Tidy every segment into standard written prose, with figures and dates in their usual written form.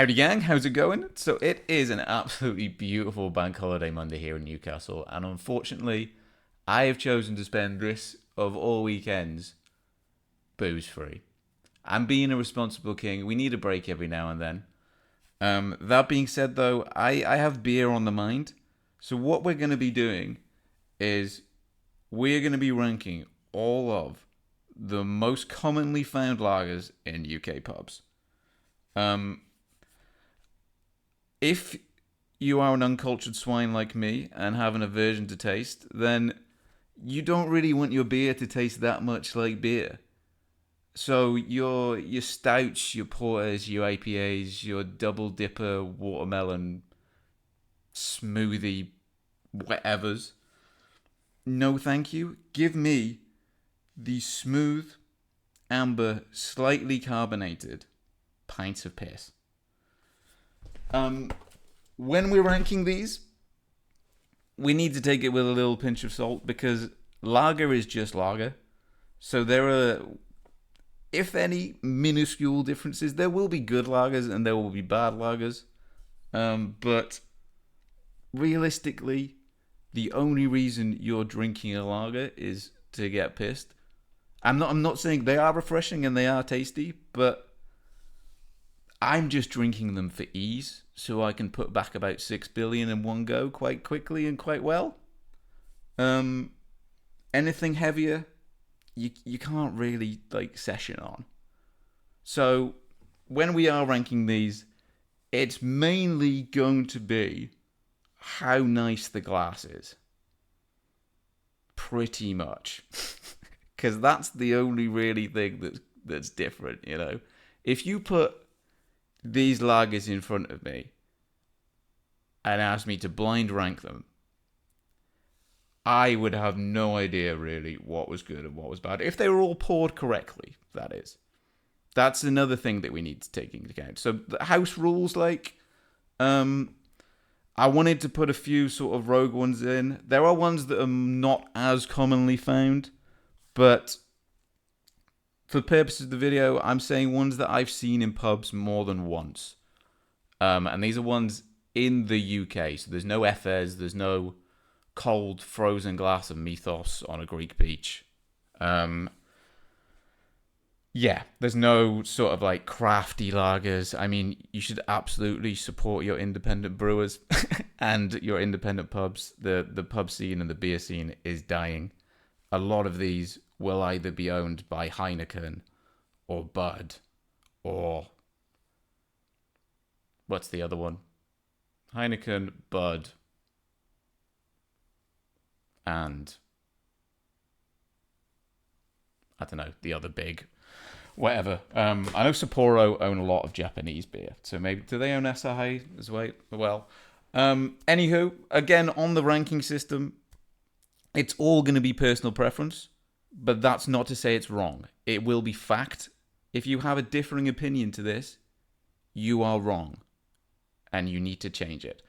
Howdy gang, how's it going? So it is an absolutely beautiful bank holiday Monday here in Newcastle, and unfortunately, I have chosen to spend this of all weekends booze free. I'm being a responsible king. We need a break every now and then. That being said, though, I have beer on the mind. So what we're going to be doing is we're going to be ranking all of the most commonly found lagers in UK pubs. Um, if you are an uncultured swine like me and have an aversion to taste, then you don't really want your beer to taste that much like beer. So your stouts, your porters, your IPAs, your double dipper watermelon smoothie whatevers. No, thank you. Give me the smooth, amber, slightly carbonated pints of piss. When we're ranking these, we need to take it with a little pinch of salt because lager is just lager. So there are, if any, minuscule differences. There will be good lagers and there will be bad lagers. But realistically, the only reason you're drinking a lager is to get pissed. I'm not saying they are refreshing and they are tasty, but I'm just drinking them for ease, so I can put back about 6 billion in one go quite quickly and quite well. Anything heavier, you can't really session on. So when we are ranking these, it's mainly going to be how nice the glass is. Pretty much. Because that's the only really thing that's different, you know. If you put these lagers in front of me and asked me to blind rank them, I would have no idea really what was good and what was bad. If they were all poured correctly, that is. That's another thing that we need to take into account. So the house rules, I wanted to put a few sort of rogue ones in. There are ones that are not as commonly found, but for the purposes of the video, I'm saying ones that I've seen in pubs more than once. And these are ones in the UK. So there's no Efes, there's no cold frozen glass of mythos on a Greek beach. There's no sort of crafty lagers. I mean, you should absolutely support your independent brewers and your independent pubs. The pub scene and the beer scene is dying. A lot of these will either be owned by Heineken or Bud or what's the other one? Heineken, Bud, and I don't know, the other big whatever. I know Sapporo own a lot of Japanese beer, so maybe do they own Asahi as well? Anywho, again on the ranking system, it's all going to be personal preference, but that's not to say it's wrong. It will be fact. If you have a differing opinion to this, you are wrong, and you need to change it.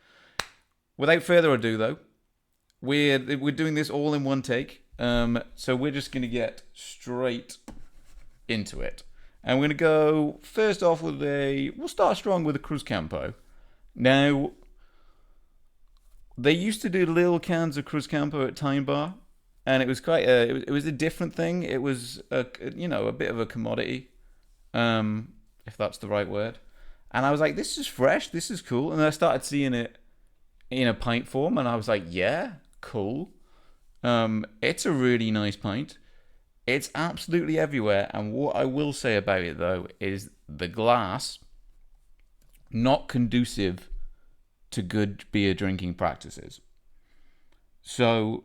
Without further ado, though, we're doing this all in one take. So we're just going to get straight into it. And we're going to go first off with we'll start strong with a Cruz Campo. Now, they used to do little cans of Cruz Campo at Time Bar, and it was quite it was a different thing. It was a bit of a commodity, if that's the right word. And I was like, this is fresh, this is cool. And I started seeing it in a pint form, and I was like, yeah, cool. It's a really nice pint. It's absolutely everywhere. And what I will say about it, though, is the glass not conducive to good beer drinking practices. So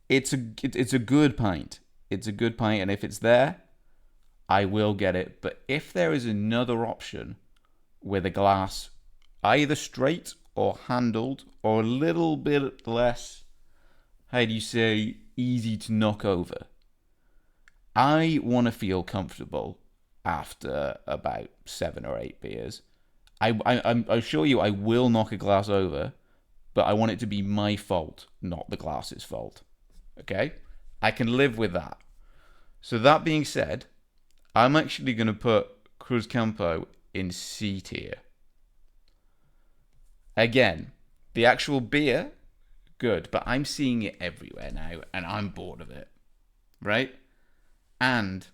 it's a good pint. It's a good pint, and if it's there, I will get it. But if there is another option with a glass either straight or handled or a little bit less, how do you say, easy to knock over, I want to feel comfortable after about 7 or 8 beers. I assure you I will knock a glass over, but I want it to be my fault, not the glass's fault. Okay? I can live with that. So that being said, I'm actually going to put Cruz Campo in C tier. Again, the actual beer, good, but I'm seeing it everywhere now, and I'm bored of it, right? And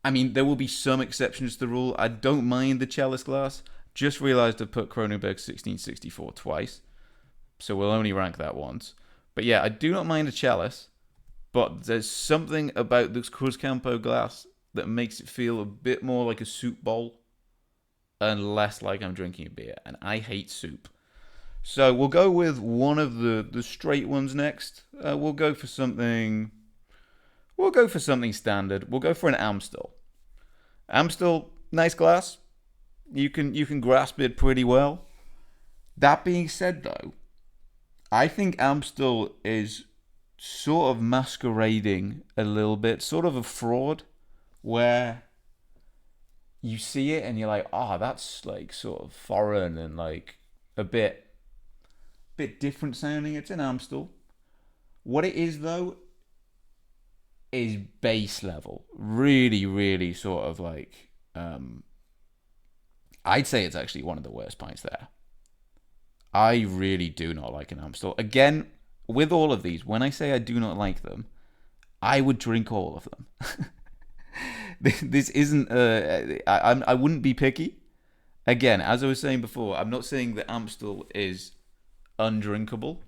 I mean, there will be some exceptions to the rule. I don't mind the chalice glass. Just realised I've put Kronenberg 1664 twice, so we'll only rank that once. But yeah, I do not mind a chalice, but there's something about this Cruzcampo glass that makes it feel a bit more like a soup bowl and less like I'm drinking a beer. And I hate soup. So we'll go with one of the straight ones next. We'll go for something. We'll go for something standard. We'll go for an Amstel. Amstel, nice glass. You can grasp it pretty well. That being said, though, I think Amstel is sort of masquerading a little bit, sort of a fraud, where you see it and you're like, oh, that's like sort of foreign and like a bit different sounding. It's an Amstel. What it is though is base level. Really, really sort of like I'd say it's actually one of the worst pints there. I really do not like an Amstel. Again, with all of these, when I say I do not like them, I would drink all of them. This isn't. I wouldn't be picky. Again, as I was saying before, I'm not saying that Amstel is undrinkable.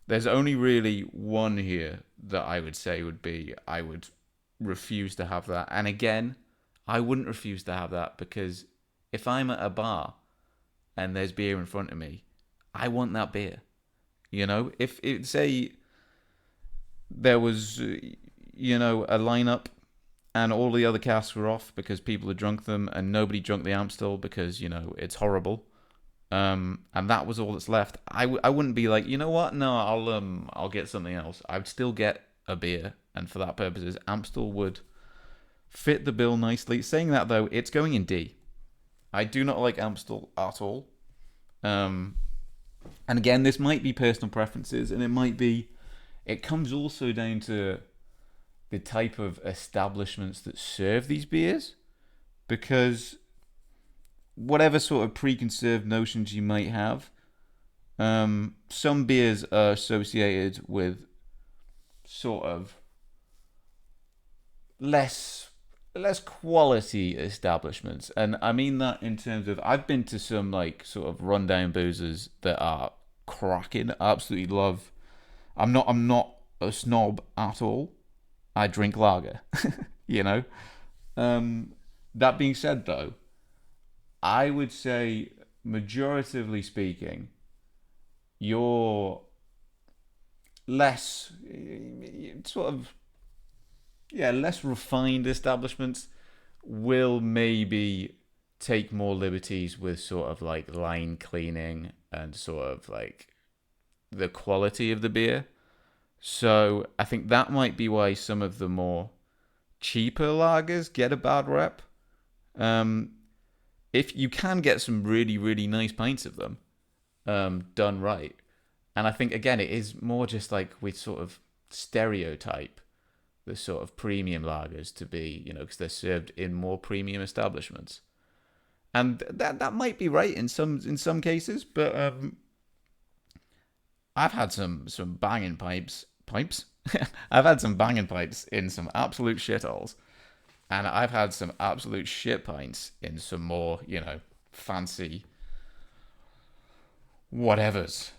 There's only really one here that I would say would be I would refuse to have that. And again, I wouldn't refuse to have that because if I'm at a bar and there's beer in front of me, I want that beer. You know, if it say there was, a lineup and all the other casks were off because people had drunk them and nobody drunk the Amstel because, it's horrible. And that was all that's left. I wouldn't be like, you know what? No, I'll get something else. I'd still get a beer, and for that purposes, Amstel would fit the bill nicely. Saying that though, it's going in D. I do not like Amstel at all. And again, this might be personal preferences, and it comes also down to the type of establishments that serve these beers, because whatever sort of preconceived notions you might have, some beers are associated with sort of less quality establishments, and I mean that in terms of I've been to some like sort of rundown boozers that are cracking. Absolutely love. I'm not a snob at all. I drink lager, you know. That being said, though, I would say, majoritively speaking, your less sort of less refined establishments will maybe take more liberties with sort of like line cleaning and sort of like the quality of the beer. So I think that might be why some of the more cheaper lagers get a bad rep. If you can get some really, really nice pints of them done right. And I think, again, it is more just like we sort of stereotype the sort of premium lagers to be, because they're served in more premium establishments. And that might be right in some cases, but I've had some banging pipes. I've had some banging pipes in some absolute shitholes, and I've had some absolute shit pints in some more, fancy whatevers.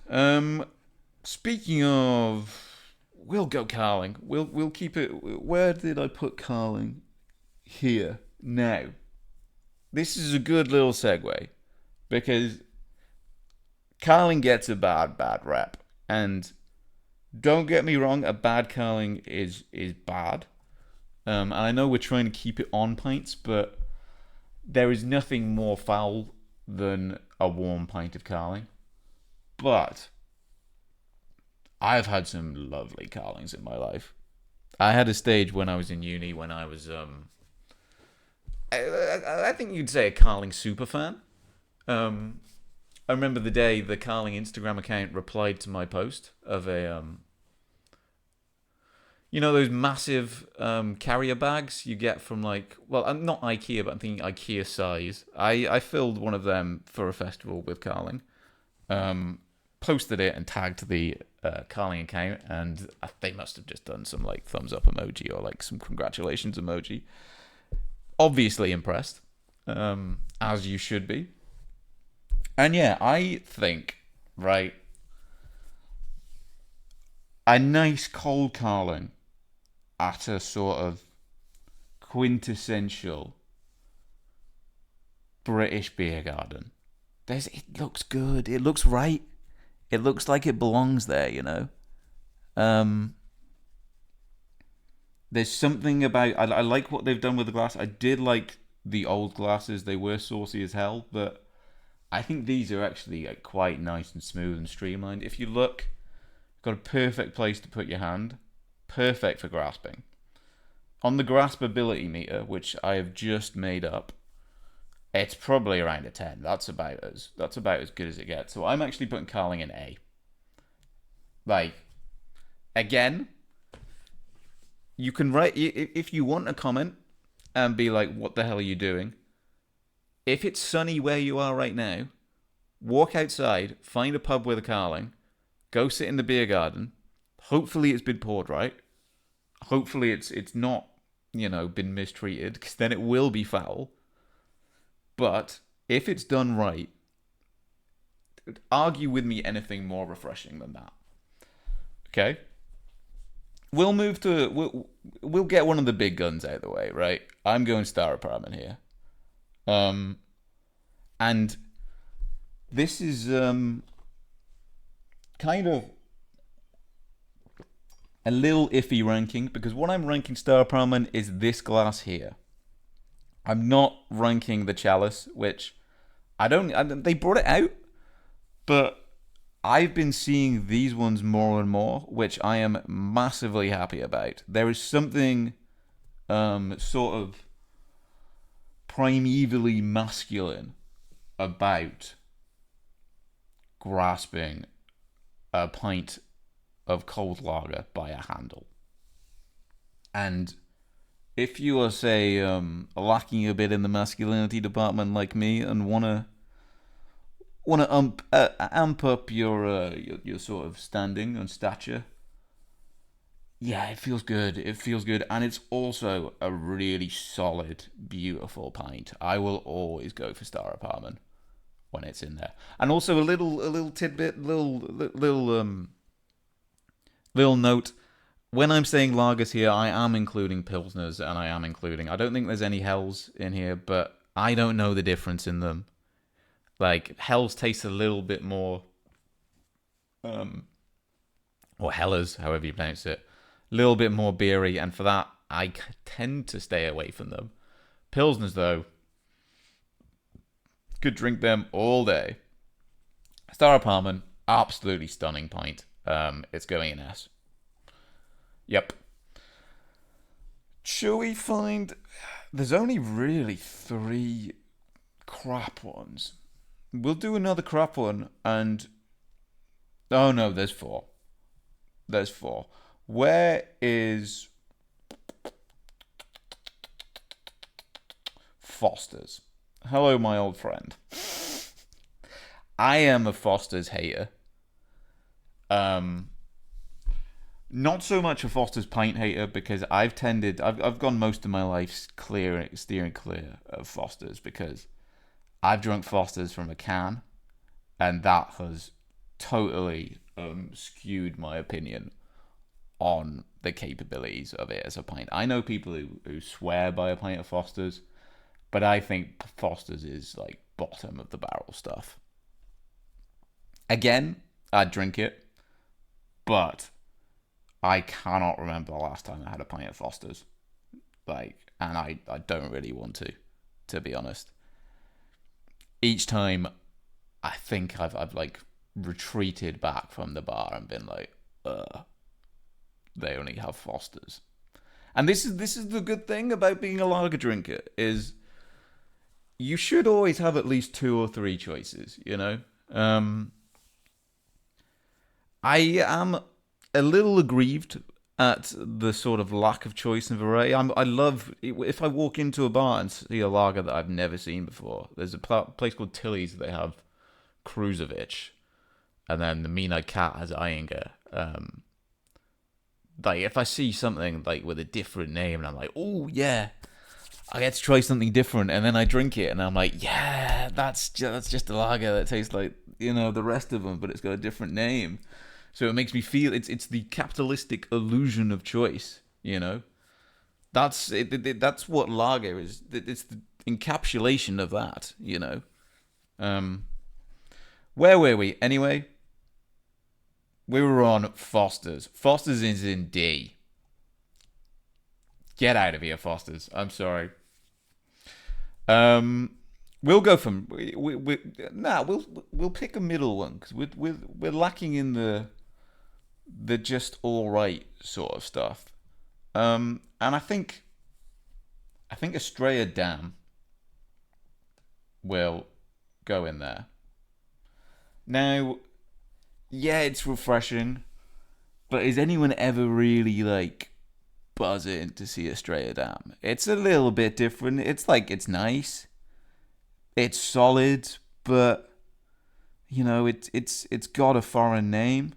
Speaking of, we'll go Carling. We'll keep it. Where did I put Carling? Here now. This is a good little segue because Carling gets a bad rep, and don't get me wrong, a bad Carling is bad. And I know we're trying to keep it on pints, but there is nothing more foul than a warm pint of Carling. But I've had some lovely Carlings in my life. I had a stage when I was in uni when I was I think you'd say a Carling super fan. I remember the day the Carling Instagram account replied to my post of a You know those massive carrier bags you get from like, well, I'm not IKEA, but I'm thinking IKEA size. I filled one of them for a festival with Carling. Um, Posted it and tagged the Carling account, and they must have just done some like thumbs up emoji or like some congratulations emoji. Obviously impressed, as you should be. And yeah, I think right, a nice cold Carling at a sort of quintessential British beer garden. It looks good. It looks right. It looks like it belongs there. Um, there's something about I like what they've done with the glass. I did like the old glasses. They were saucy as hell, but I think these are actually like quite nice and smooth and streamlined. If you look, got a perfect place to put your hand. Perfect for grasping. On the graspability meter, which I have just made up, it's probably around a 10. That's about as good as it gets. So I'm actually putting Carling in A. Like, again, you can write if you want a comment and be like, "What the hell are you doing?" If it's sunny where you are right now, walk outside, find a pub with a Carling, go sit in the beer garden. Hopefully, it's been poured right. Hopefully, it's not been mistreated, because then it will be foul. But if it's done right, argue with me anything more refreshing than that. Okay, we'll get one of the big guns out of the way, right? I'm going Star Apartment here, um, and this is kind of a little iffy ranking, because what I'm ranking Star Apartment is this glass here. I'm not ranking the chalice, which they brought it out, but I've been seeing these ones more and more, which I am massively happy about. There is something sort of primevally masculine about grasping a pint of cold lager by a handle. And if you are, say, lacking a bit in the masculinity department like me, and wanna amp up your sort of standing and stature, yeah, it feels good. It feels good, and it's also a really solid, beautiful pint. I will always go for Star Apartment when it's in there. And also a little tidbit, little note. When I'm saying lagers here, I am including pilsners, and I don't think there's any hells in here, but I don't know the difference in them. Like, hells taste a little bit more, or hellers, however you pronounce it, a little bit more beery, and for that, I tend to stay away from them. Pilsners, though, could drink them all day. Star Apartment, absolutely stunning pint. It's going in S. Yep. Shall we find? There's only really 3 crap ones. We'll do another crap one, and oh no, there's 4. There's 4. Where is Foster's? Hello, my old friend. I am a Foster's hater. Not so much a Foster's pint hater, because I've gone most of my life steering clear of Foster's, because I've drunk Foster's from a can, and that has totally skewed my opinion on the capabilities of it as a pint. I know people who swear by a pint of Foster's, but I think Foster's is like bottom of the barrel stuff. Again, I'd drink it, but I cannot remember the last time I had a pint of Foster's. And I don't really want to be honest. Each time, I think I've like retreated back from the bar and been like, they only have Foster's. And this is the good thing about being a lager drinker, is you should always have at least 2 or 3 choices, I am a little aggrieved at the sort of lack of choice and variety. I love if I walk into a bar and see a lager that I've never seen before. There's a place called Tilly's. They have Kruzovich, and then the Mean-Eyed Cat has Iyengar. Like if I see something like with a different name, and I'm like, oh yeah, I get to try something different, and then I drink it, and I'm like, yeah, that's just a lager that tastes like the rest of them, but it's got a different name. So it makes me feel it's the capitalistic illusion of choice. That's that's what lager is. It's the encapsulation of that. Um, where were we anyway? We were on Foster's. Foster's is in D. Get out of here, Foster's. I'm sorry. We'll go from we'll pick a middle one because we're lacking in the just all right sort of stuff. And I think Estrella Dam will go in there. Now, yeah, it's refreshing, but is anyone ever really like buzzing to see Estrella Dam? It's a little bit different. It's nice, it's solid, but it's got a foreign name.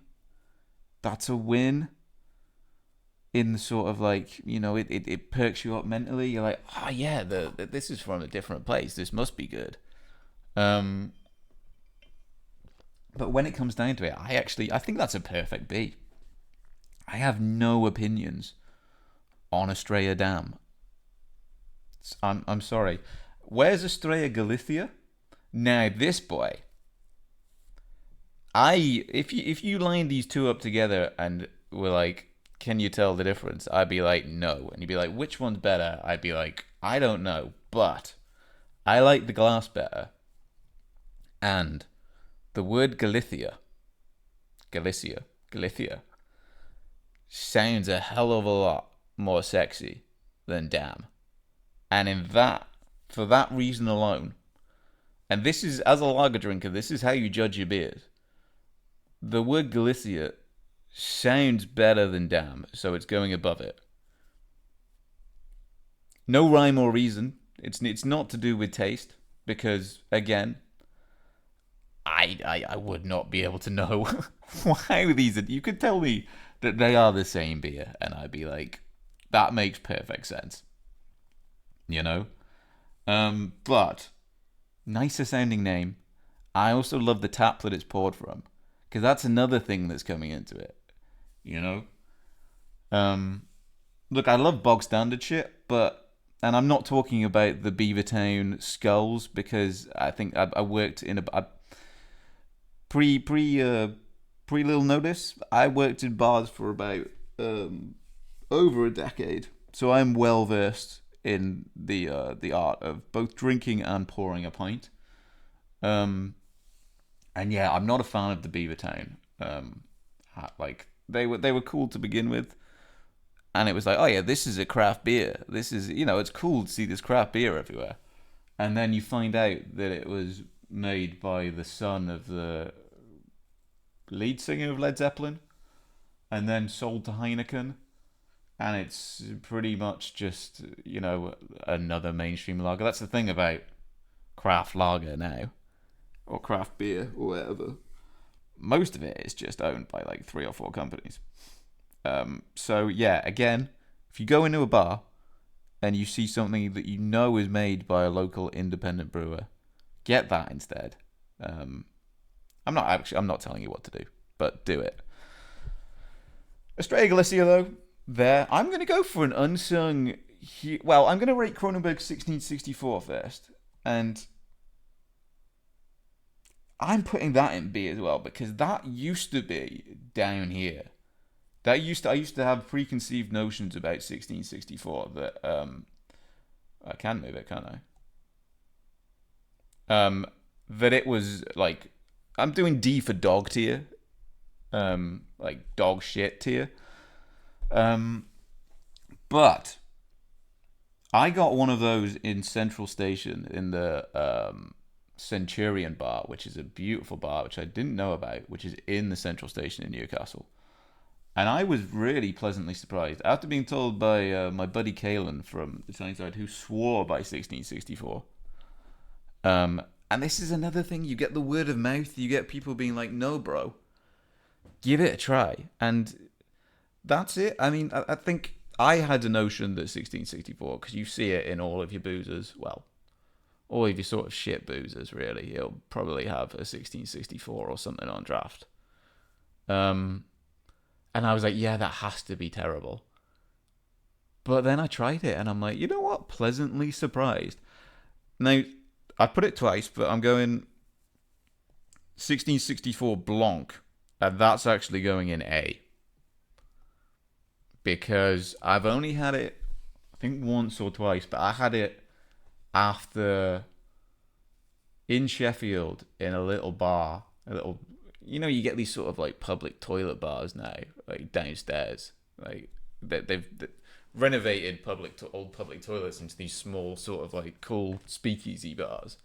That's a win. In the sort of it perks you up mentally. You're like, oh yeah, this is from a different place. This must be good. But when it comes down to it, I think that's a perfect B. I have no opinions on Estrella Dam. I'm sorry. Where's Estrella Galicia? Now this boy. If you line these two up together and were like, can you tell the difference? I'd be like, no. And you'd be like, which one's better? I'd be like, I don't know, but I like the glass better. And the word Galicia sounds a hell of a lot more sexy than damn. And for that reason alone, and this is, as a lager drinker, this is how you judge your beers. The word Galicia sounds better than damn, so it's going above it. No rhyme or reason. It's not to do with taste, because again, I would not be able to know why these are. You could tell me that they are the same beer, and I'd be like, that makes perfect sense. But nicer sounding name. I also love the tap that it's poured from, because that's another thing that's coming into it. Look, I love bog standard shit, and I'm not talking about the Beavertown skulls, because I think I worked in a pre little notice. I worked in bars for about over a decade, so I'm well versed in the art of both drinking and pouring a pint. And yeah, I'm not a fan of the Beavertown. They were cool to begin with, and it was like, oh yeah, this is a craft beer. This is it's cool to see this craft beer everywhere. And then you find out that it was made by the son of the lead singer of Led Zeppelin, and then sold to Heineken, and it's pretty much just another mainstream lager. That's the thing about craft lager now, or craft beer, or whatever. Most of it is just owned by like 3 or 4 companies. So yeah, again, if you go into a bar and you see something that is made by a local independent brewer, get that instead. I'm not telling you what to do, but do it. Estrella Galicia though, I'm going to go for an unsung. I'm going to rate Kronenbourg 1664 first, and I'm putting that in B as well, because that used to be down here. I used to have preconceived notions about 1664 that I can move it, can't I? That it was like, I'm doing D for dog tier, like dog shit tier. But I got one of those in Central Station in the Centurion bar, which is a beautiful bar, which I didn't know about, which is in the Central Station in Newcastle. And I was really pleasantly surprised after being told by my buddy Kalen from the Chinese side, who swore by 1664. Um, and this is another thing: you get the word of mouth. You get people being like, "No, bro, give it a try," and that's it. I mean, I think I had a notion that 1664, because you see it in all of your boozers. Well, all of your sort of shit boozers, really. You'll probably have a 1664 or something on draft. Um, and I was like, yeah, that has to be terrible. But then I tried it, and I'm like, you know what? Pleasantly surprised. Now, I put it twice, but I'm going 1664 Blanc, and that's actually going in A. Because I've only had it, I think, once or twice, but I had it after in Sheffield in a little bar, a little, you get these sort of like public toilet bars now, like downstairs, like they've renovated old public toilets into these small sort of like cool speakeasy bars,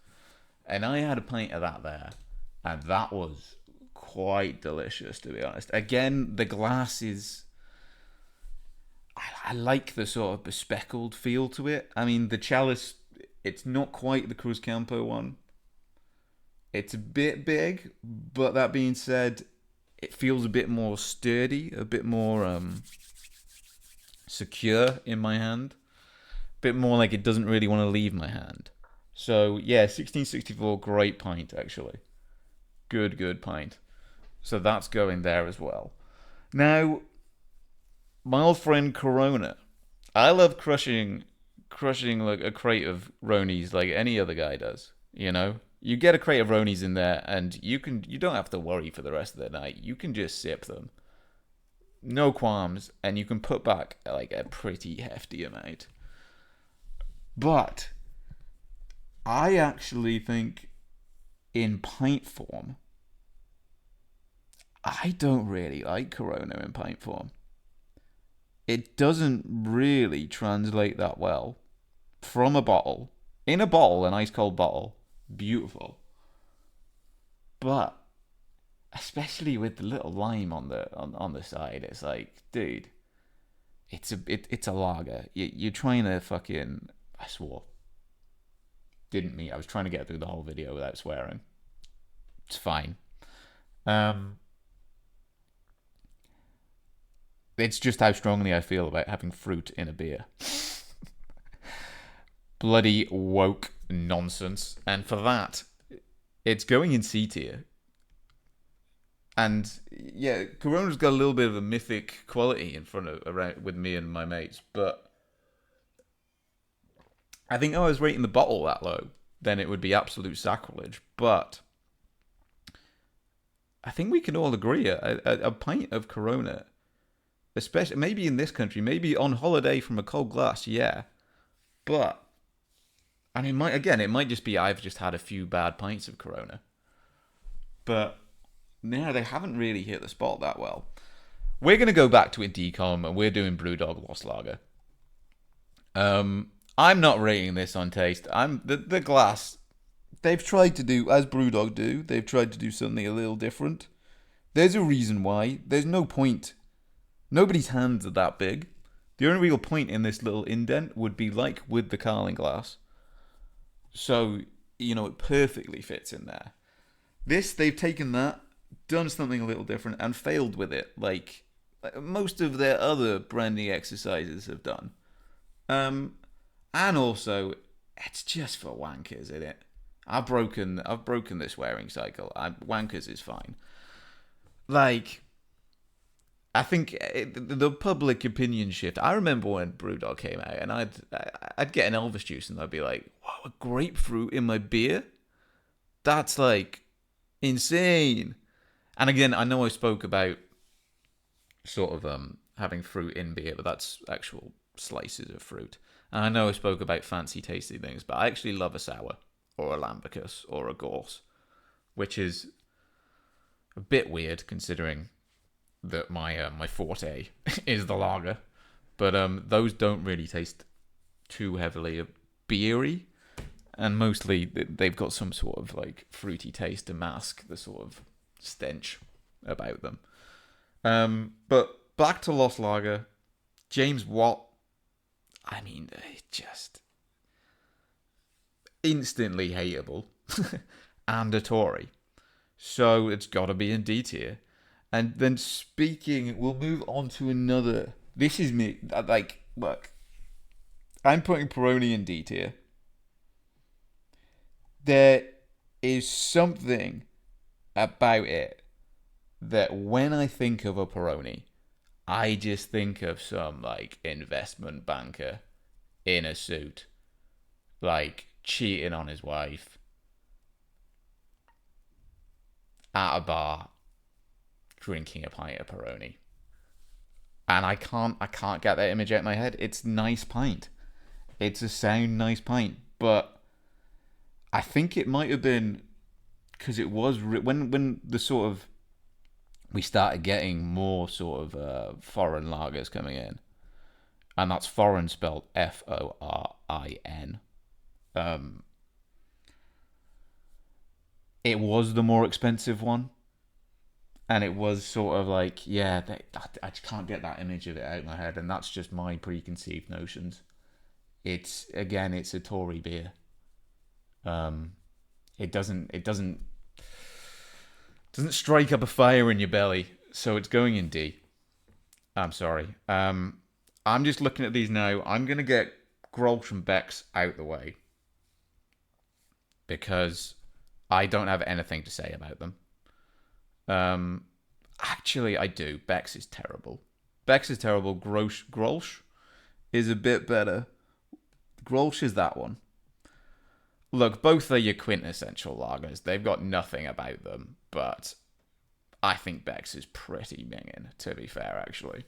and I had a pint of that there, and that was quite delicious, to be honest. Again, the glass is. I like the sort of bespeckled feel to it. I mean, the chalice, it's not quite the Cruz Campo one. It's a bit big, but that being said, it feels a bit more sturdy, a bit more secure in my hand. A bit more like it doesn't really want to leave my hand. So, yeah, 1664, great pint, actually. Good pint. So that's going there as well. Now, my old friend Corona. I love crushing like a crate of Ronies like any other guy does. You get a crate of Ronies in there, and you don't have to worry for the rest of the night. You can just sip them, no qualms, and you can put back like a pretty hefty amount. But I actually think in pint form, I don't really like Corona in pint form. It doesn't really translate that well from a bottle. In a bottle, an ice cold bottle, beautiful. But especially with the little lime on the side, it's like, dude, it's a lager. You're trying to fucking. I swore. Didn't mean. I was trying to get through the whole video without swearing. It's fine. It's just how strongly I feel about having fruit in a beer. Bloody woke nonsense. And for that, it's going in C tier. And yeah, Corona's got a little bit of a mythic quality around with me and my mates, but I think if I was rating the bottle that low, then it would be absolute sacrilege. But I think we can all agree a pint of Corona, especially maybe in this country, maybe on holiday from a cold glass, yeah. But and it might just be I've just had a few bad pints of Corona. But no, they haven't really hit the spot that well. We're going to go back to a decom, and we're doing Brewdog Lost Lager. I'm not rating this on taste. The glass. They've tried to do, as Brewdog do, they've tried to do something a little different. There's a reason why. There's no point. Nobody's hands are that big. The only real point in this little indent would be like with the Carling glass. So, it perfectly fits in there. This, they've taken that, done something a little different, and failed with it, like most of their other branding exercises have done. And also, it's just for wankers, isn't it? I've broken this swearing cycle. Wankers is fine. Like, I think the public opinion shift. I remember when Brewdog came out, and I'd get an Elvis juice, and I'd be like, "Wow, a grapefruit in my beer? That's like insane." And again, I know I spoke about sort of having fruit in beer, but that's actual slices of fruit. And I know I spoke about fancy tasty things, but I actually love a sour or a Lambicus or a Gorse, which is a bit weird considering that my forte is the lager. But those don't really taste too heavily beery, and mostly they've got some sort of like fruity taste to mask the sort of stench about them. But back to Lost Lager. James Watt. I mean, just instantly hateable and a Tory. So it's got to be in D tier. And then speaking, we'll move on to another. This is me. Like, look, I'm putting Peroni in D tier. There is something about it that when I think of a Peroni, I just think of some like investment banker in a suit, like cheating on his wife at a bar, drinking a pint of Peroni. And I can't get that image out of my head. It's nice pint. It's a sound nice pint, but I think it might have been because it was when the sort of we started getting more sort of foreign lagers coming in, and that's foreign spelled Forin. Um, it was the more expensive one, and it was sort of like, yeah, I just can't get that image of it out of my head, and that's just my preconceived notions. It's a Tory beer. It doesn't strike up a fire in your belly, so it's going in D. I'm sorry. I'm just looking at these now. I'm gonna get Grolsch and Beck's out the way because I don't have anything to say about them. Actually, I do. Beck's is terrible. Beck's is terrible. Grolsch is a bit better. Grolsch is that one. Look, both are your quintessential lagers. They've got nothing about them, but I think Beck's is pretty minging, to be fair, actually.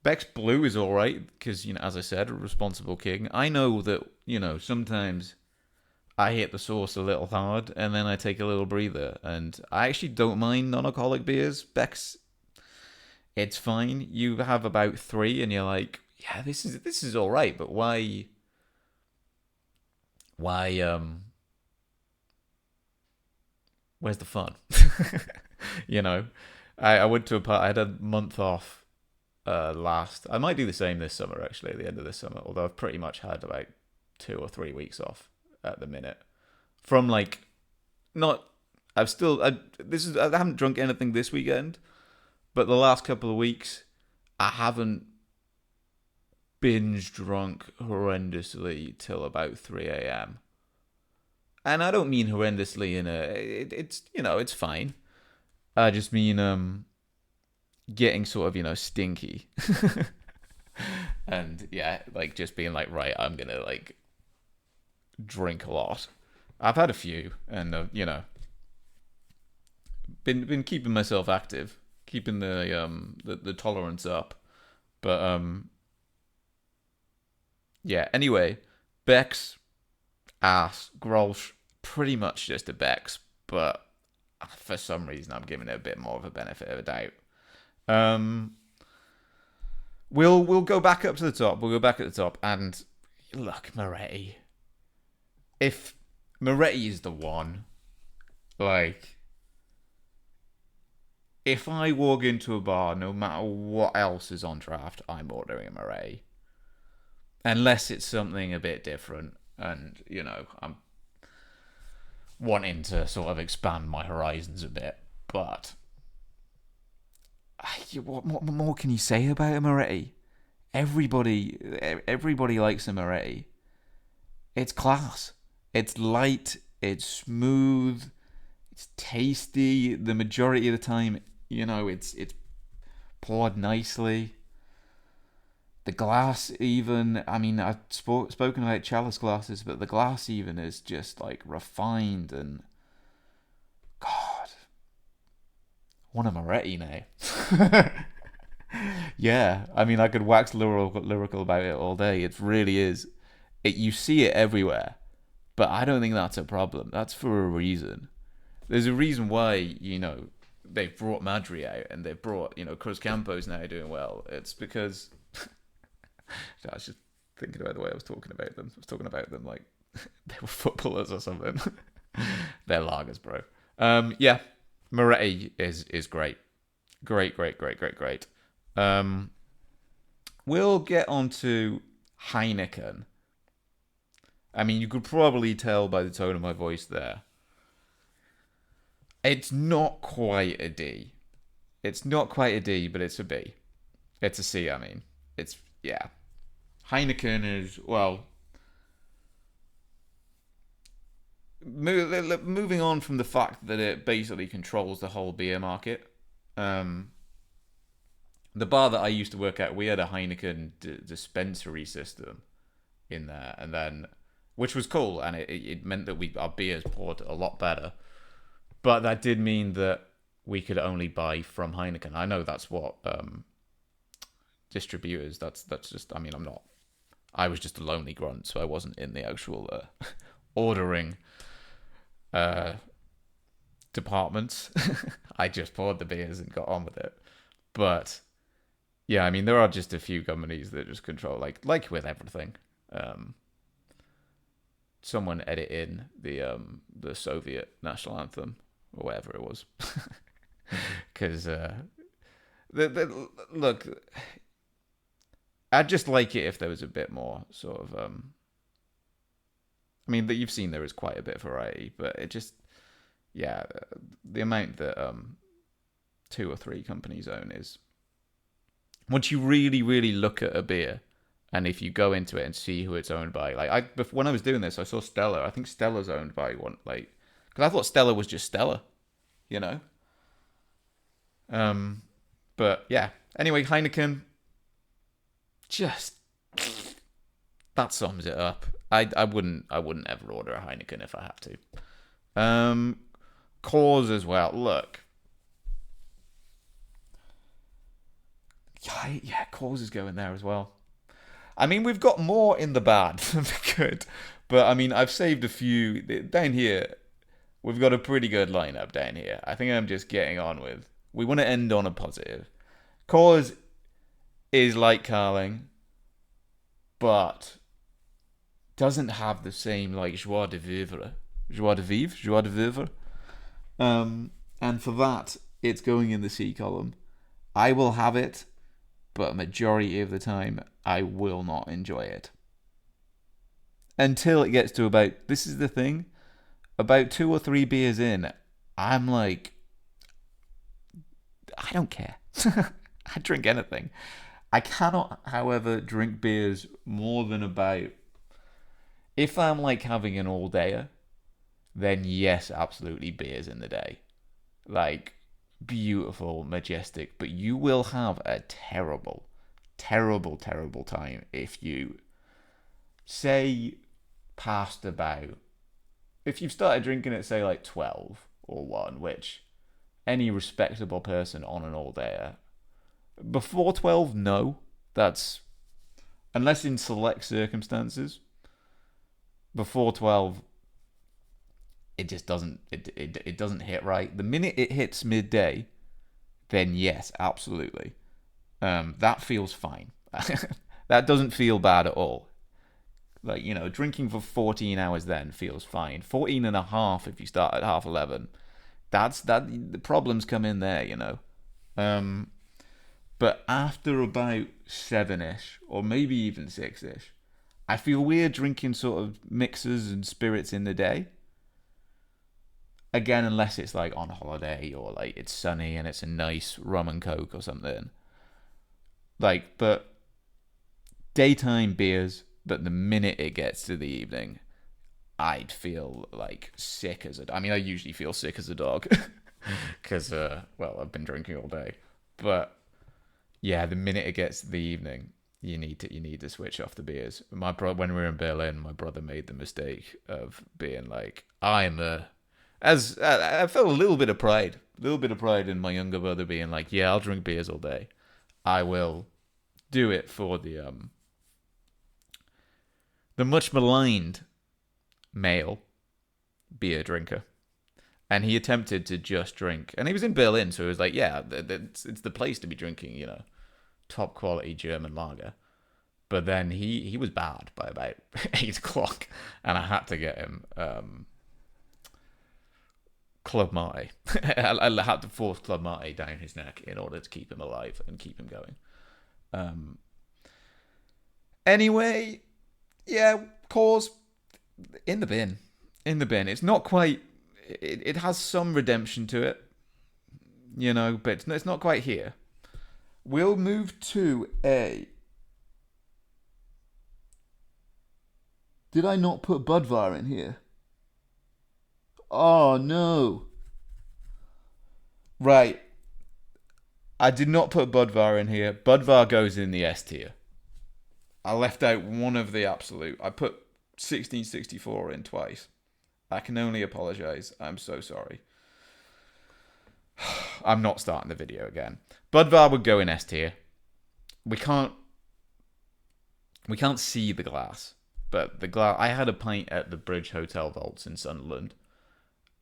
Beck's Blue is alright, because, as I said, a responsible king. I know that, sometimes I hit the sauce a little hard, and then I take a little breather, and I actually don't mind non-alcoholic beers. Beck's, it's fine. You have about 3, and you're like, yeah, this is alright, but why, where's the fun? you know, I went to a party. I had a month off last. I might do the same this summer, actually, at the end of this summer. Although I've pretty much had about 2 or 3 weeks off at the minute. From like, not. I haven't drunk anything this weekend, but the last couple of weeks, I haven't binge drunk horrendously till about 3 a.m. And I don't mean horrendously in it's fine. I just mean getting sort of stinky. And yeah, like just being like, right, I'm gonna like drink a lot. I've had a few, and been keeping myself active, keeping the tolerance up. But yeah. Anyway, Beck's ass Grolsch, pretty much just a Beck's, but for some reason I'm giving it a bit more of a benefit of a doubt. We'll go back up to the top. We'll go back at the top, and look, Moretti. If Moretti is the one, like, if I walk into a bar, no matter what else is on draft, I'm ordering a Moretti. Unless it's something a bit different, and, I'm wanting to sort of expand my horizons a bit. But what more can you say about a Moretti? Everybody likes a Moretti. It's class. It's light. It's smooth. It's tasty. The majority of the time, it's poured nicely. The glass, even, I mean, I've spoken about chalice glasses, but the glass even is just like refined, and God, what a Moretti now. Yeah, I mean, I could wax lyrical about it all day. It really is. You see it everywhere, but I don't think that's a problem. That's for a reason. There's a reason why, they've brought Madri out, and they've brought, Cruz Campo's now doing well. It's because I was just thinking about the way I was talking about them. I was talking about them like they were footballers or something. They're lagers, bro. Yeah, Moretti is great. Great, great, great, great, great. Um, we'll get on to Heineken. I mean, you could probably tell by the tone of my voice there. It's not quite a D. It's not quite a D, but it's a B. It's a C, I mean. It's, yeah. Heineken is, well, moving on from the fact that it basically controls the whole beer market. Um, the bar that I used to work at, we had a Heineken dispensary system in there, and then which was cool, and it meant that our beers poured a lot better. But that did mean that we could only buy from Heineken. I know that's what distributors. That's just. I mean, I'm not. I was just a lonely grunt, so I wasn't in the actual ordering departments. I just poured the beers and got on with it. But yeah, I mean, there are just a few companies that just control, like with everything. Um, Someone edit in the Soviet national anthem or whatever it was, because look, I'd just like it if there was a bit more sort of. I mean, that you've seen there is quite a bit of variety, but it just, yeah, the amount that two or three companies own is, once you really really look at a beer, and if you go into it and see who it's owned by, when I was doing this, I saw Stella. I think Stella's owned by one, because I thought Stella was just Stella, you know. But yeah. Anyway, Heineken, just that sums it up. I wouldn't ever order a Heineken if I had to. Coors as well. Look, yeah, Coors is going there as well. I mean, we've got more in the bad than the good, but I mean, I've saved a few down here. We've got a pretty good lineup down here. I think I'm just getting on with. We want to end on a positive. Coors is like Carling, but doesn't have the same like joie de vivre. And for that, it's going in the C column. I will have it, but a majority of the time, I will not enjoy it. Until it gets to about, this is the thing, about 2 or 3 beers in, I'm like, I don't care. I drink anything. I cannot, however, drink beers more than about, if I'm like having an all dayer, then yes, absolutely beers in the day. Like, beautiful, majestic, but you will have a terrible, terrible, terrible time if you say past about, if you've started drinking at say like 12 or 1, which any respectable person on an all dayer, before 12, no, that's, unless in select circumstances, before 12 it just doesn't, it doesn't hit right. The minute it hits midday, then yes, absolutely. That feels fine. That doesn't feel bad at all. Like, you know, drinking for 14 hours then feels fine. 14 and a half if you start at 11:30. The problems come in there, you know. But after about 7ish, or maybe even 6ish, I feel weird drinking sort of mixers and spirits in the day. Again, unless it's like on holiday or like it's sunny and it's a nice rum and coke or something. Like, but daytime beers, but the minute it gets to the evening, I'd feel like sick as a. I mean, I usually feel sick as a dog because, well, I've been drinking all day. But yeah, the minute it gets to the evening, you need to switch off the beers. When we were in Berlin, my brother made the mistake of being like, as I felt a little bit of pride in my younger brother being like, yeah, I'll drink beers all day. I will do it for the much maligned male beer drinker. And he attempted to just drink, and he was in Berlin, so he was like, yeah, it's the place to be drinking, you know, top quality German lager. But then he was bad by about 8 o'clock, and I had to get him Club Mate. I had to force Club Mate down his neck in order to keep him alive and keep him going. Um, anyway, yeah, cause in the bin. In the bin. It's not quite. It has some redemption to it, but it's not quite here. We'll move to a. Did I not put Budvar in here? Oh no. Right. I did not put Budvar in here. Budvar goes in the S tier. I left out one of the absolute. I put 1664 in twice. I can only apologize. I'm so sorry. I'm not starting the video again. Budvar would go in S tier. We can't see the glass, but the glass. I had a pint at the Bridge Hotel Vaults in Sunderland,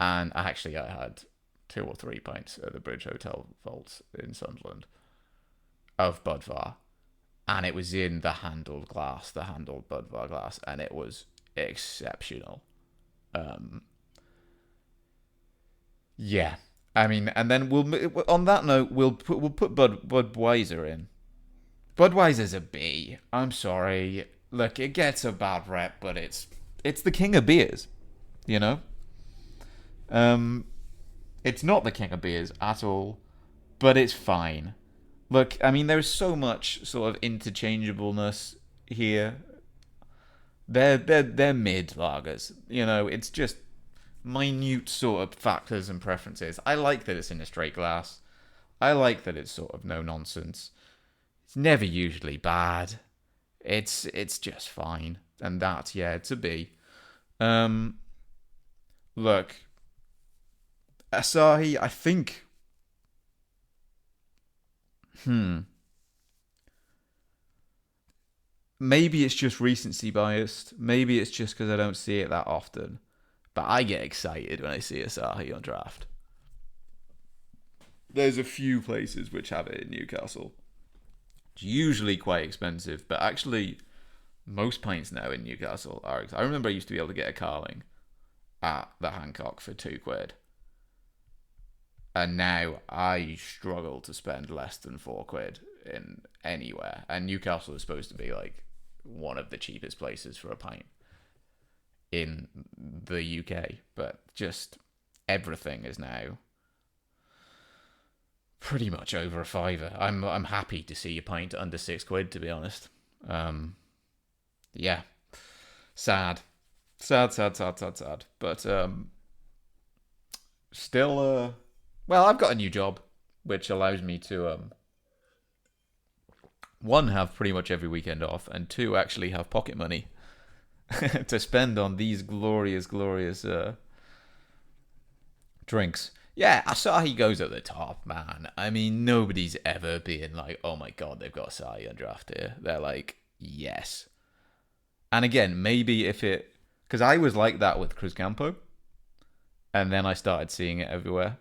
and I had 2 or 3 pints at the Bridge Hotel Vaults in Sunderland of Budvar, and it was in the handled Budvar glass, and it was exceptional. Yeah, I mean, and then on that note, we'll put Budweiser in. Budweiser's a B. I'm sorry. Look, it gets a bad rep, but it's the king of beers, you know. It's not the king of beers at all, but it's fine. Look, I mean, there's so much sort of interchangeableness here. They're mid lagers, It's just minute sort of factors and preferences. I like that it's in a straight glass. I like that it's sort of no nonsense. It's never usually bad. It's just fine, and it's a B. Look, Asahi, I think. Maybe it's just recency biased. Maybe it's just because I don't see it that often. But I get excited when I see Asahi on draft. There's a few places which have it in Newcastle. It's usually quite expensive, but actually, most pints now in Newcastle are. I remember I used to be able to get a Carling at the Hancock for £2. And now I struggle to spend less than £4 in anywhere. And Newcastle is supposed to be like one of the cheapest places for a pint in the UK, but just everything is now pretty much over a fiver. I'm happy to see a pint under £6, to be honest. Yeah, sad. But still, well, I've got a new job, which allows me to one, have pretty much every weekend off, and 2, actually have pocket money to spend on these glorious drinks. Yeah, Asahi goes at the top, man. I mean, nobody's ever been like, oh my god, they've got Asahi on draft here. They're like, yes. And again, maybe because I was like that with Cruzcampo, and then I started seeing it everywhere,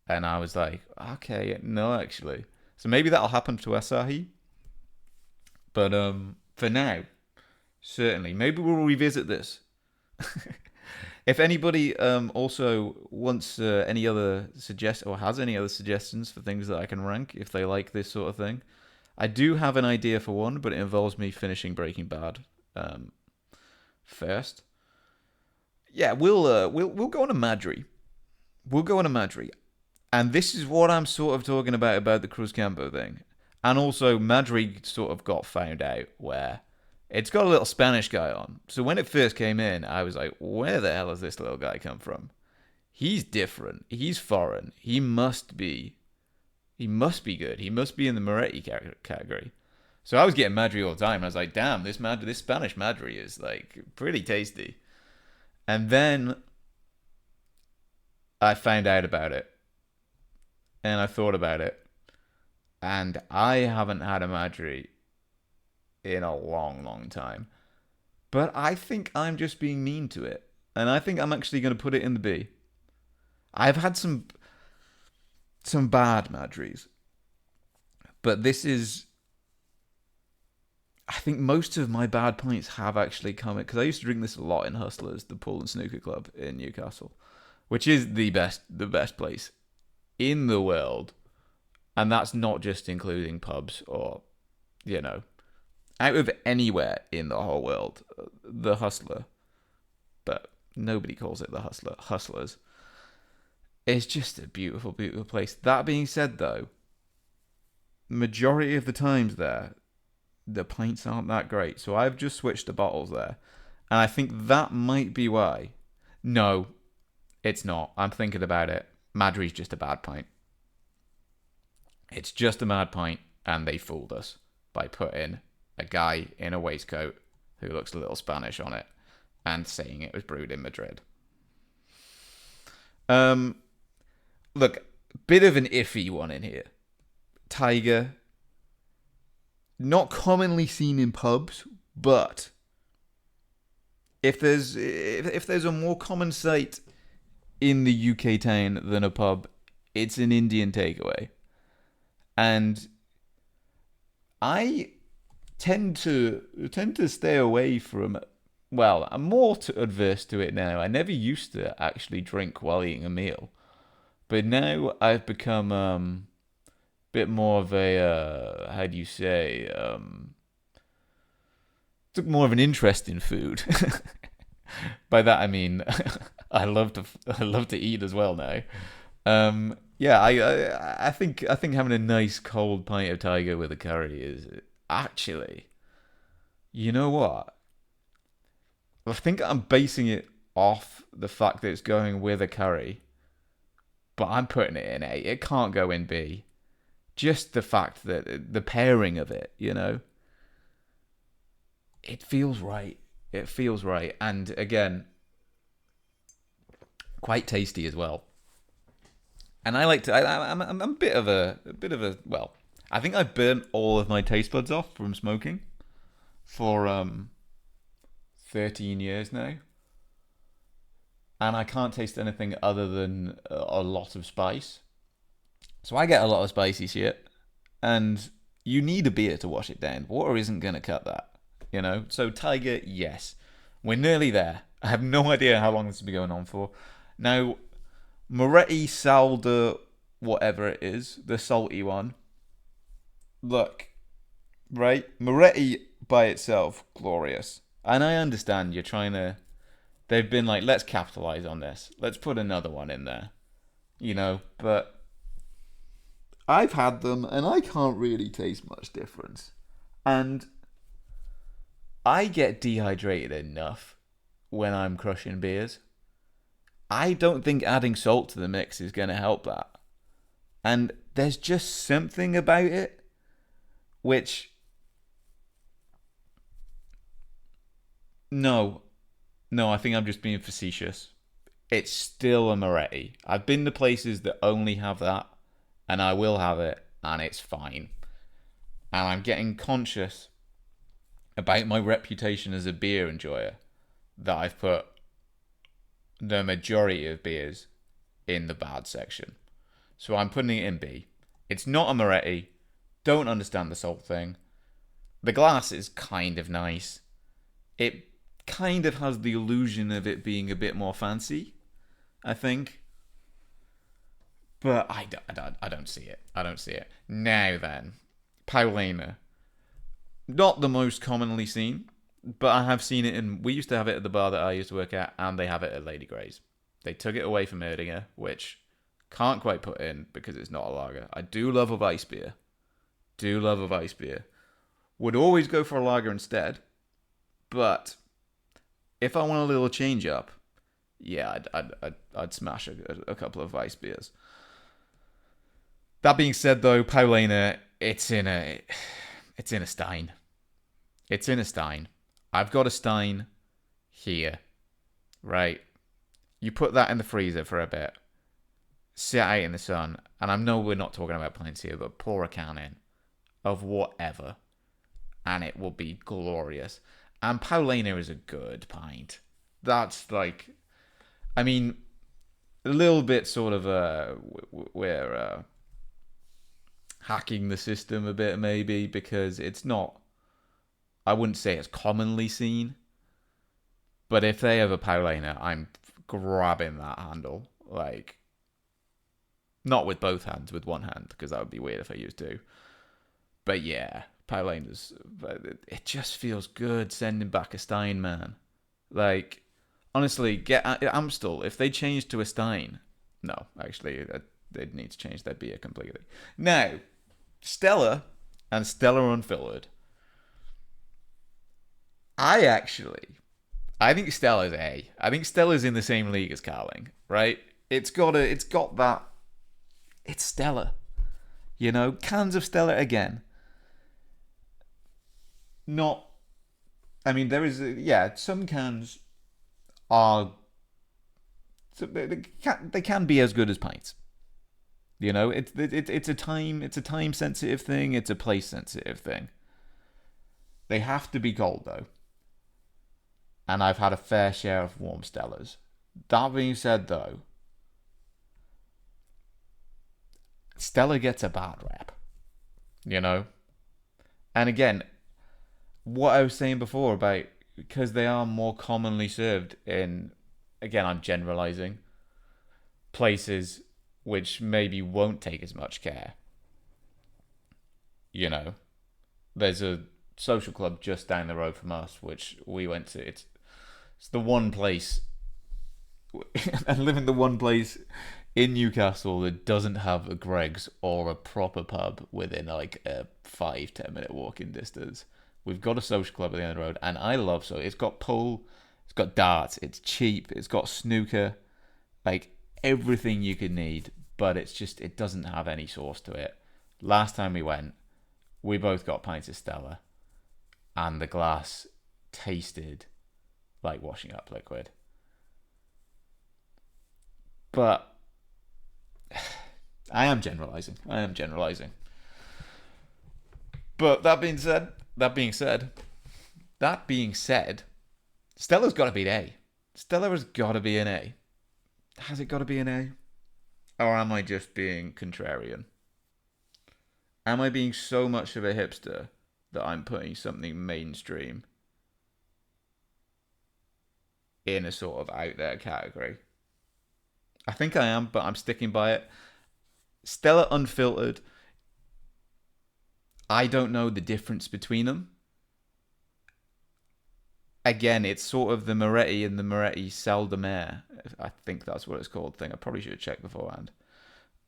and I was like, okay, no, actually. So maybe that'll happen to Asahi. But for now, certainly. Maybe we'll revisit this. If anybody also wants any other has any other suggestions for things that I can rank, if they like this sort of thing, I do have an idea for one, but it involves me finishing Breaking Bad first. Yeah, we'll go on a Madry. We'll go on a Madry, and this is what I'm sort of talking about the Cruzcampo thing. And also, Madrid sort of got found out where it's got a little Spanish guy on. So when it first came in, I was like, where the hell has this little guy come from? He's different. He's foreign. He must be good. He must be in the Moretti category. So I was getting Madrid all the time. I was like, damn, this Spanish Madrid is like pretty tasty. And then I found out about it. And I thought about it. And I haven't had a Madry in a long time. But I think I'm just being mean to it. And I think I'm actually going to put it in the B. I've had some bad Madrys. But this is... I think most of my bad points have actually come... Because I used to drink this a lot in Hustlers, the pool and snooker club in Newcastle. which is the best place in the world, and that's not just including pubs or, you know, out of anywhere in the whole world, the Hustler, but nobody calls it the Hustler. Hustlers. It's just a beautiful, beautiful place. That being said, though, majority of the times there, the pints aren't that great. So I've just switched to bottles there. And I think that might be why. No, it's not. I'm thinking about it. Madry's just a bad pint. It's just a mad pint, and they fooled us by putting a guy in a waistcoat who looks a little Spanish on it and saying it was brewed in Madrid. Look, bit of an iffy one in here. Tiger, not commonly seen in pubs, but if there's a more common sight in the UK town than a pub, it's an Indian takeaway. And I tend to stay away from. Well, I'm more adverse to it now. I never used to actually drink while eating a meal, but now I've become a bit more of a how do you say took more of an interest in food. By that I mean I love to eat as well now. Yeah, I think having a nice cold pint of Tiger with a curry is actually, you know what? I think I'm basing it off the fact that it's going with a curry, but I'm putting it in A. It can't go in B. Just the fact that the pairing of it, you know, it feels right. It feels right, and again, quite tasty as well. And I like to. I'm a bit of a. Well, I think I burnt all of my taste buds off from smoking for 13 years now, and I can't taste anything other than a lot of spice. So I get a lot of spicy shit, and you need a beer to wash it down. Water isn't gonna cut that, you know. So Tiger, yes, we're nearly there. I have no idea how long this will be going on for. Now, Moretti Salda, whatever it is, the salty one. Look, right? Moretti by itself, glorious. And I understand you're trying to. They've been like, let's capitalize on this. Let's put another one in there. You know, but I've had them and I can't really taste much difference. And I get dehydrated enough when I'm crushing beers. I don't think adding salt to the mix is going to help that. And there's just something about it which. No, I think I'm just being facetious. It's still a Moretti. I've been to places that only have that, and I will have it, and it's fine. And I'm getting conscious about my reputation as a beer enjoyer, that I've put the majority of beers in the bad section. So I'm putting it in B. It's not a Moretti. Don't understand the salt thing. The glass is kind of nice. It kind of has the illusion of it being a bit more fancy, I think. But I don't see it. I don't see it. Now then, Paulina. Not the most commonly seen, but I have seen it in. We used to have it at the bar that I used to work at, and they have it at Lady Grey's. They took it away from Erdinger, which can't quite put in because it's not a lager. I do love a Weiss beer. Would always go for a lager instead, but if I want a little change up, yeah, I'd smash a couple of Weiss beers. That being said, though, Paulina, it's in a Stein. It's in a Stein. I've got a Stein here, right? You put that in the freezer for a bit, sit out in the sun, and I know we're not talking about pints here, but pour a can in of whatever, and it will be glorious. And Paulina is a good pint. That's like, I mean, a little bit sort of we're hacking the system a bit maybe, because it's not, I wouldn't say it's commonly seen, but if they have a Paulina, I'm grabbing that handle Like, not with both hands, with one hand, because that would be weird if I used two. But yeah, Pylander's. But it just feels good sending back a Stein, man. Like, honestly, get Amstel. If they change to a Stein, no, actually, they'd need to change their beer completely. Now, Stella and Stella Unfiltered. I actually, I think Stella's A. I think Stella's in the same league as Carling, right? It's got that. It's Stella, cans of Stella again. Not, I mean, there is, yeah, some cans are, they can be as good as pints. It's a time sensitive thing. It's a place sensitive thing. They have to be cold though, and I've had a fair share of warm Stellas. That being said, though, Stella gets a bad rap, you know. And again, what I was saying before about because they are more commonly served in, again, I'm generalizing, places which maybe won't take as much care. You know, there's a social club just down the road from us, which we went to. It's the one place, and live in the one place in Newcastle that doesn't have a Greg's or a proper pub within like a 5-10 minute walking distance. We've got a social club at the end of the road, and I love so. It's got pool, it's got darts, it's cheap, it's got snooker, like everything you could need, but it doesn't have any sauce to it. Last time we went, we both got pints of Stella, and the glass tasted like washing up liquid. But I am generalizing. But that being said, Stella's got to be an A. Stella has got to be an A. Has it got to be an A? Or am I just being contrarian? Am I being so much of a hipster that I'm putting something mainstream in a sort of out there category? I think I am, but I'm sticking by it. Stella Unfiltered, I don't know the difference between them. Again, it's sort of the Moretti and the Moretti Salle de Mer. I think that's what it's called. Thing I probably should have checked beforehand.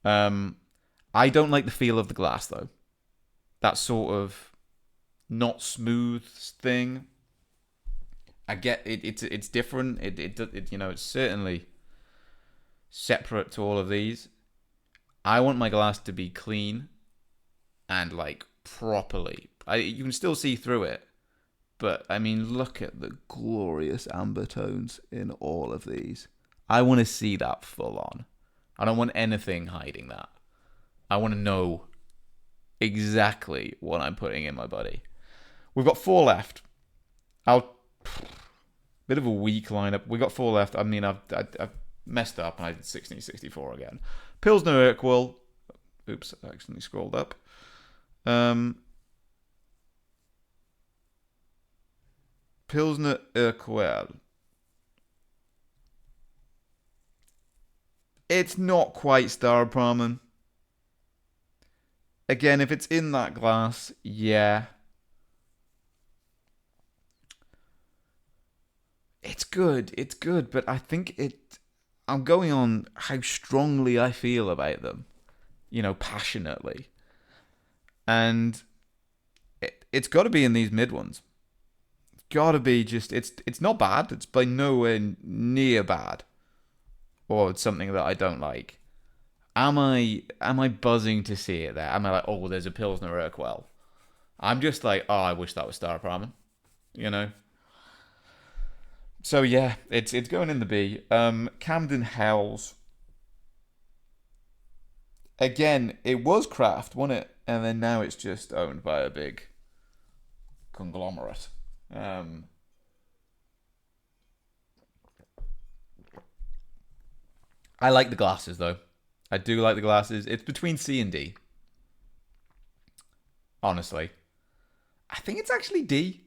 I don't like the feel of the glass though. That sort of not smooth thing. I get it. It's different. It's certainly separate to all of these. I want my glass to be clean and like properly. You can still see through it, but I mean, look at the glorious amber tones in all of these. I want to see that full on. I don't want anything hiding that. I want to know exactly what I'm putting in my body. We've got 4 left. Bit of a weak lineup. We got 4 left. I mean, I've messed up and I did 1664 again. Pilsner Urquell. Oops, I accidentally scrolled up. Pilsner Urquell. It's not quite Staropramen. Again, if it's in that glass, yeah. It's good. It's good, but I think I'm going on how strongly I feel about them. Passionately. And it's got to be in these mid ones. It's got to be it's not bad. It's by nowhere near bad. Or it's something that I don't like. Am I buzzing to see it there? Am I like, oh, there's a Pilsner Urquell? I'm just like, oh, I wish that was Staropramen. So yeah, it's going in the B. Camden Hells. Again, it was craft, wasn't it? And then now it's just owned by a big conglomerate. I like the glasses though. I do like the glasses. It's between C and D. Honestly, I think it's actually D.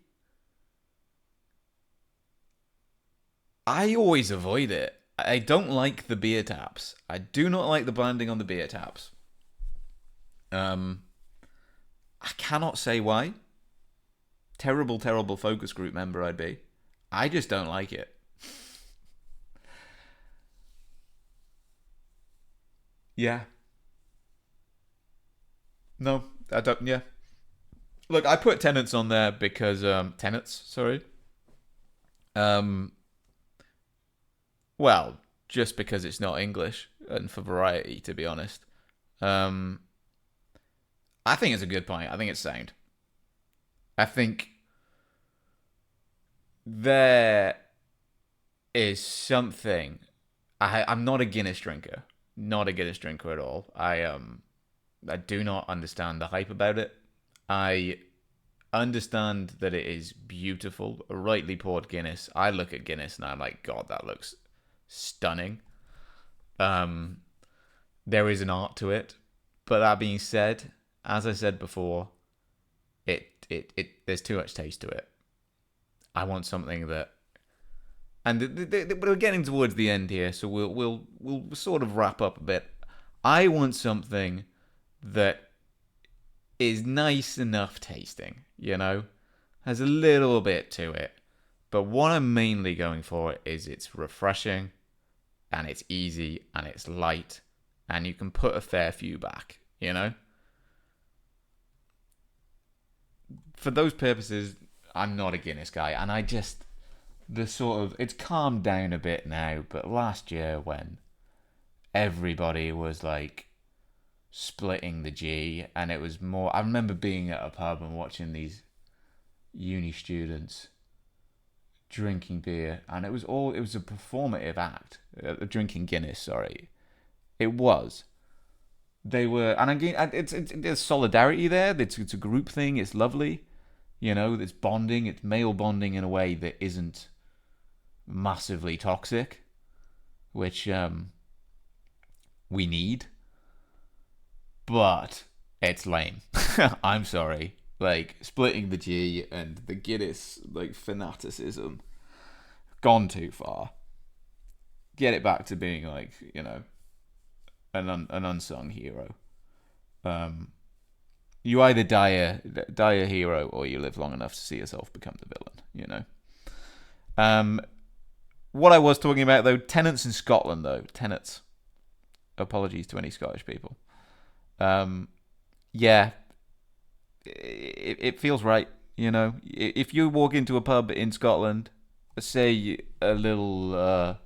I always avoid it. I don't like the beer taps. I do not like the branding on the beer taps. I cannot say why. Terrible, terrible focus group member I'd be. I just don't like it. Yeah. No, I don't. Yeah. Look, I put tenants on there because tenants. Sorry. Um. Well, just because it's not English and for variety, to be honest. Um. I think it's a good point. I think it's sound. I think there is something. I'm not a Guinness drinker. Not a Guinness drinker at all. I do not understand the hype about it. I understand that it is beautiful, a rightly poured Guinness. I look at Guinness and I'm like, God, that looks stunning. Um, there is an art to it, but that being said, as I said before, there's too much taste to it. I want something that, and we're getting towards the end here, so we'll sort of wrap up a bit. I want something that is nice enough tasting, has a little bit to it. But what I'm mainly going for is it's refreshing and it's easy and it's light and you can put a fair few back. For those purposes, I'm not a Guinness guy, and I just it's calmed down a bit now, but last year when everybody was like splitting the G and it was more, I remember being at a pub and watching these uni students drinking beer, and it was a performative act, drinking Guinness, sorry. It was. They were, and again, there's solidarity there. It's a group thing. It's lovely, It's bonding. It's male bonding in a way that isn't massively toxic, which we need. But it's lame. I'm sorry. Like splitting the G and the Guinness fanaticism gone too far. Get it back to being an unsung hero. You either die a hero or you live long enough to see yourself become the villain. What I was talking about though, tenants in Scotland though, tenants. Apologies to any Scottish people. Yeah, it feels right. If you walk into a pub in Scotland, say a little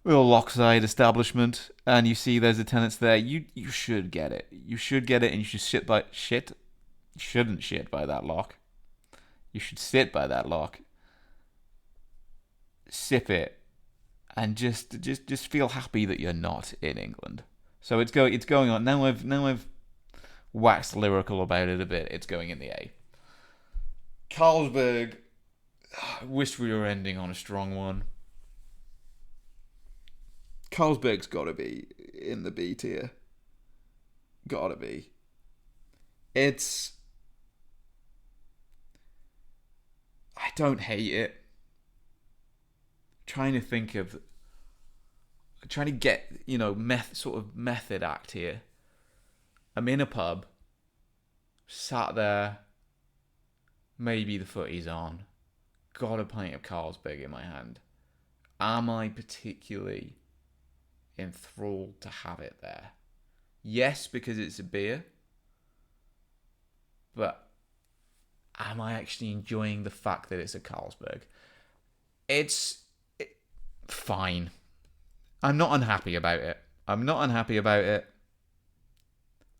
Lockside establishment, and you see there's a tenants there, you should get it. You should get it, and you should shit. You shouldn't shit by that lock. You should sit by that lock, sip it, and just feel happy that you're not in England. So it's going on now. I've waxed lyrical about it a bit. It's going in the A. Carlsberg. I wish we were ending on a strong one. Carlsberg's got to be in the B tier. Got to be. I don't hate it. Trying to get, sort of method act here. I'm in a pub, sat there, maybe the footy's on, got a pint of Carlsberg in my hand. Am I particularly enthralled to have it there? Yes, because it's a beer, but am I actually enjoying the fact that it's a Carlsberg? It's fine. I'm not unhappy about it.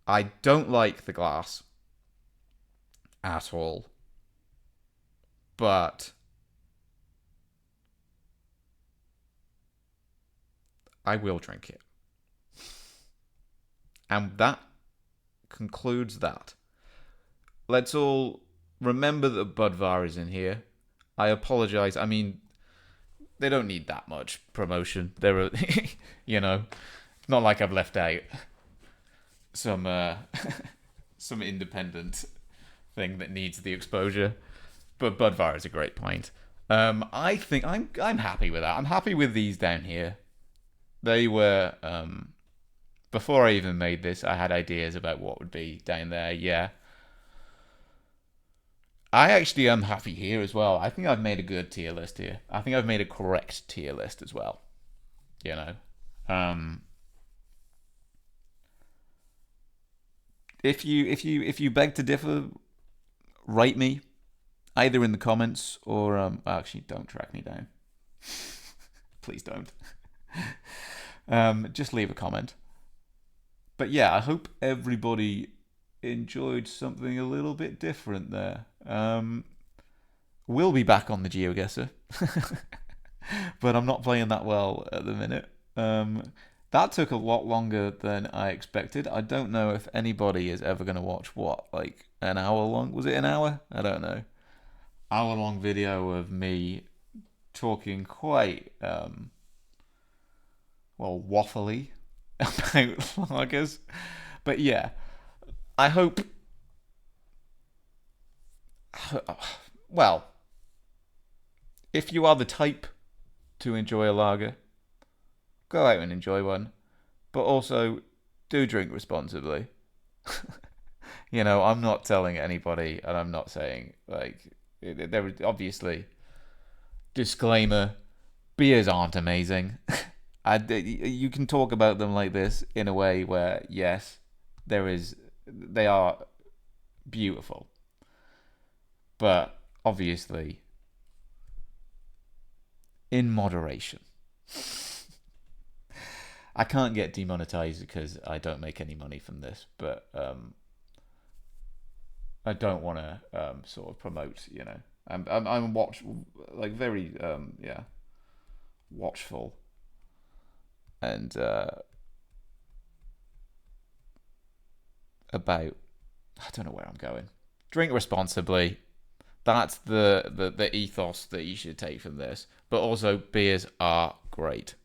I don't like the glass at all, but I will drink it. And that concludes that. Let's all remember that Budvar is in here. I apologize. I mean, they don't need that much promotion. They're, not like I've left out some some independent thing that needs the exposure. But Budvar is a great pint. I think I'm happy with that. I'm happy with these down here. They were before I even made this, I had ideas about what would be down there. Yeah, I actually am happy here as well. I think I've made a good tier list here. I think I've made a correct tier list as well. You know, um, if you beg to differ, write me either in the comments or actually don't track me down. Please don't. Just leave a comment. But yeah, I hope everybody enjoyed something a little bit different there. We'll be back on the GeoGuessr, but I'm not playing that well at the minute. That took a lot longer than I expected. I don't know if anybody is ever going to watch what, like an hour long? Was it an hour? I don't know. Hour long video of me talking quite well waffly about lagers. But yeah, I hope. Well, if you are the type to enjoy a lager, go out and enjoy one. But also, do drink responsibly. I'm not telling anybody, and I'm not saying like there was obviously disclaimer: beers aren't amazing. You can talk about them like this in a way where yes, they are beautiful, but obviously in moderation. I can't get demonetized because I don't make any money from this, but I don't want to sort of promote. I'm very watchful and about. I don't know where I'm going. Drink responsibly. That's the ethos that you should take from this. But also, beers are great.